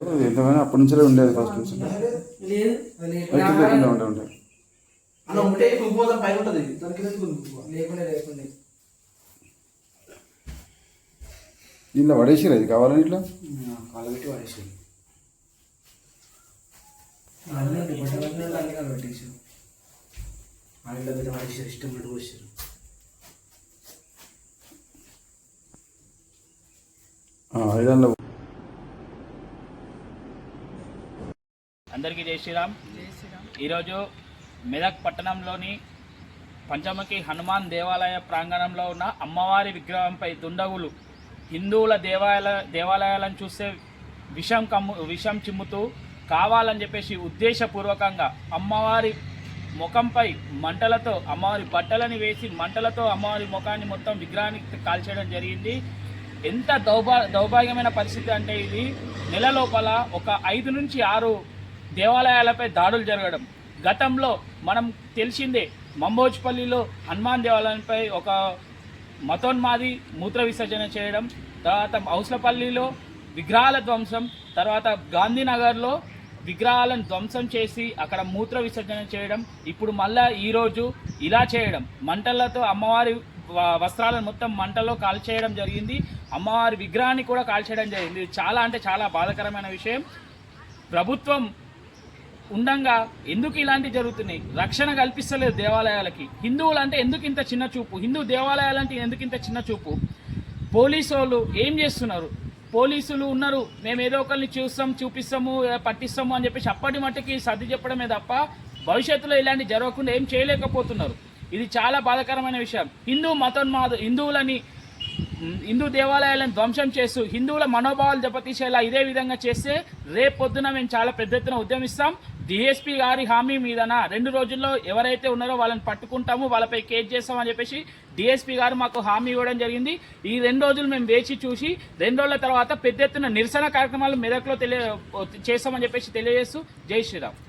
ఎంతమైనా అప్పటి నుంచే ఉండేది ఫస్ట్ నుంచి లేకుండా ఉండే అలా ఉంటే కుంకుమోదం పైన ఉంటుంది లేకుండా దీంట్లో పడేసిరా ఇది కావాలని ఇట్లా కాలబెట్టి పడేసారు పెట్టేసారు ఆడలో పెద్ద పడేసారు ఇష్టం పడి పోసారు. ఐదాన్లో అందరికీ జై శ్రీరామ్. ఈరోజు మెదక్ పట్టణంలోని పంచముఖి హనుమాన్ దేవాలయ ప్రాంగణంలో ఉన్న అమ్మవారి విగ్రహంపై దుండగులు హిందువుల దేవాలయాలను చూస్తే విషం చిమ్ముతూ కావాలని చెప్పేసి ఉద్దేశపూర్వకంగా అమ్మవారి ముఖంపై మంటలతో అమ్మవారి బట్టలని వేసి మంటలతో అమ్మవారి ముఖాన్ని మొత్తం విగ్రహానికి కాల్చేయడం జరిగింది. ఎంత దౌర్భాగ్యమైన పరిస్థితి అంటే ఇది నెల లోపల ఒక 5 నుంచి 6 దేవాలయాలపై దాడులు జరగడం. గతంలో మనం తెలిసిందే మంబోజ్పల్లిలో హనుమాన్ దేవాలయంపై ఒక మతోన్మాది మూత్ర విసర్జన చేయడం, తర్వాత హౌస్లపల్లిలో విగ్రహాల ధ్వంసం, తర్వాత గాంధీనగర్లో విగ్రహాలను ధ్వంసం చేసి అక్కడ మూత్ర విసర్జన చేయడం, ఇప్పుడు మళ్ళా ఈరోజు ఇలా చేయడం, మంటలతో అమ్మవారి వస్త్రాలను మొత్తం మంటలో కాల్చేయడం జరిగింది. అమ్మవారి విగ్రహాన్ని కూడా కాల్చేయడం జరిగింది. చాలా అంటే చాలా బాధాకరమైన విషయం. ప్రభుత్వం ఉండంగా ఎందుకు ఇలాంటివి జరుగుతున్నాయి? రక్షణ కల్పిస్తలేదు దేవాలయాలకి. హిందువులు అంటే ఎందుకు ఇంత చిన్న చూపు? హిందూ దేవాలయాలంటే ఎందుకు ఇంత చిన్న చూపు? పోలీసు వాళ్ళు ఏం చేస్తున్నారు? పోలీసులు ఉన్నారు, మేము ఏదో ఒకరిని చూపిస్తాము పట్టిస్తాము అని చెప్పేసి అప్పటి మట్టుకి సర్ది చెప్పడమే తప్ప భవిష్యత్తులో ఇలాంటి జరగకుండా ఏం చేయలేకపోతున్నారు. ఇది చాలా బాధాకరమైన విషయం. హిందూ దేవాలయాలను ధ్వంసం చేస్తూ హిందువుల మనోభావాలు దెబ్బతీసేలా ఇదే విధంగా చేస్తే రేపు పొద్దున మేము చాలా పెద్ద ఎత్తున ఉద్యమిస్తాం. డిఎస్పీ గారి హామీ మీదన 2 రోజుల్లో ఎవరైతే ఉన్నారో వాళ్ళని పట్టుకుంటాము, వాళ్ళపై కేసు చేస్తామని చెప్పేసి డిఎస్పీ గారు మాకు హామీ ఇవ్వడం జరిగింది. ఈ 2 రోజులు మేము వేచి చూసి 2 రోజుల తర్వాత పెద్ద ఎత్తున నిరసన కార్యక్రమాలు మెదక్లో చేస్తామని చెప్పేసి తెలియజేస్తూ జై శ్రీరామ్.